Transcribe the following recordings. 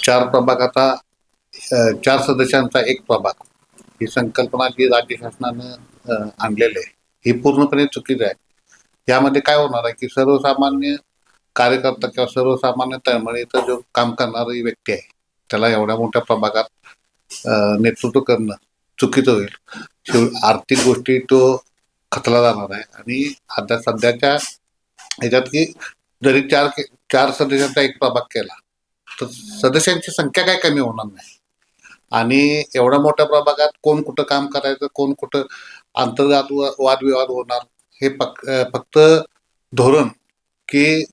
4 प्रभागाचा 4 सदस्यांचा एक प्रभाग ही संकल्पना जी राज्य शासनानं आणलेली आहे ही पूर्णपणे चुकीची आहे. यामध्ये काय होणार आहे की सर्वसामान्य कार्यकर्ता किंवा सर्वसामान्य तळमळीचं जो काम करणारी व्यक्ती आहे त्याला एवढ्या मोठ्या प्रभागात नेतृत्व करणं चुकीचं होईल. आर्थिक गोष्टी तो खचला जाणार आहे आणि आता सध्याच्या ह्याच्यात की जरी चार सदस्यांचा एक प्रभाग केला तर सदस्यांची संख्या काय कमी होणार नाही आणि एवढ्या मोठ्या प्रभागात कोण कुठं काम करायचं कोण कुठं अंतर्गत वादविवाद होणार हे फक्त धोरण की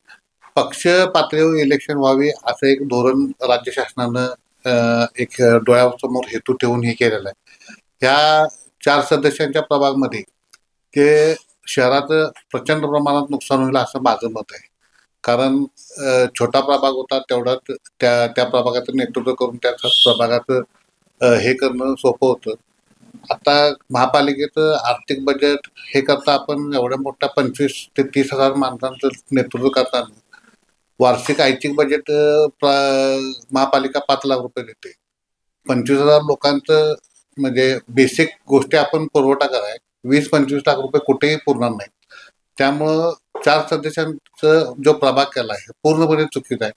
पक्ष पातळीवर इलेक्शन व्हावी असं एक धोरण राज्य शासनानं एक डोळ्यासमोर हेतू ठेवून हे केलेलं आहे. ह्या 4 सदस्यांच्या प्रभागमध्ये ते शहराचं प्रचंड प्रमाणात नुकसान होईल असं माझं मत आहे. कारण छोटा प्रभाग होता तेवढाच त्या प्रभागाचं नेतृत्व करून त्या प्रभागाचं हे करणं सोपं होतं. आता महापालिकेचं आर्थिक बजेट हे करता आपण एवढ्या मोठ्या 25 ते 30 हजार माणसांचं नेतृत्व करताना वार्षिक ऐच्छिक बजेट महापालिका 5 लाख रुपये देते. 25,000 लोकांचं म्हणजे बेसिक गोष्टी आपण पुरवठा कराय 20-25 लाख रुपये कुठेही पुरणार नाही. त्यामुळं 4 सदस्यांचं जो प्रभाग केला आहे पूर्णपणे चुकीचा आहे.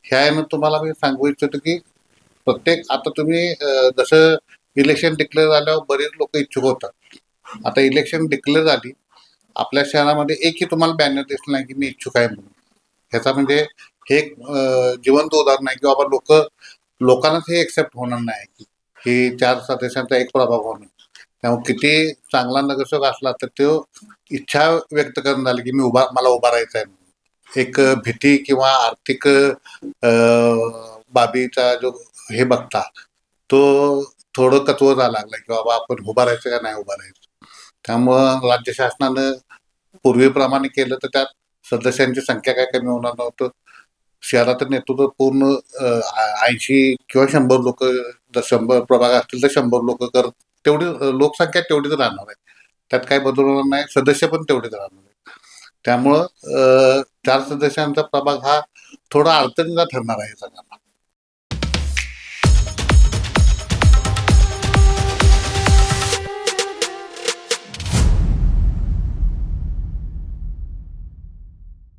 ह्यानं तुम्हाला मी सांगू इच्छितो की प्रत्येक आता तुम्ही जसं इलेक्शन डिक्लेअर झाल्यावर बरेच लोक इच्छुक होतात. आता इलेक्शन डिक्लेअर झाली आपल्या शहरामध्ये एकही तुम्हाला बॅनर दिसला नाही की मी इच्छुक आहे म्हणून. ह्याचा म्हणजे हे एक जिवंत उदाहरण आहे की बाबा लोकांनाच हे एक्सेप्ट होणार नाही की हे 4 सदस्यांचा एक प्रभाग होणं. त्यामुळे किती चांगला नगरसेवक असला तर तो इच्छा व्यक्त करून झाली की मला उभा राहायचं आहे. एक भीती किंवा आर्थिक बाबीचा जो हे बघता तो थोडं कचवता लागला की बाबा आपण उभा राहायचं का नाही उभा राहायचं. त्यामुळं राज्य शासनानं पूर्वीप्रमाणे केलं तर त्यात सदस्यांची संख्या काय कमी होणार नव्हतं. शहराचं नेतृत्व पूर्ण 80 किंवा 100 लोक जर 100 प्रभाग असतील तर 100 लोक करत तेवढी लोकसंख्या तेवढीच राहणार आहे. त्यात काही बदल होणार नाही. सदस्य पण तेवढेच राहणार आहे. त्यामुळं 4 सदस्यांचा प्रभाग हा थोडा अडचणीचा ठरणार आहे सगळ्यांना.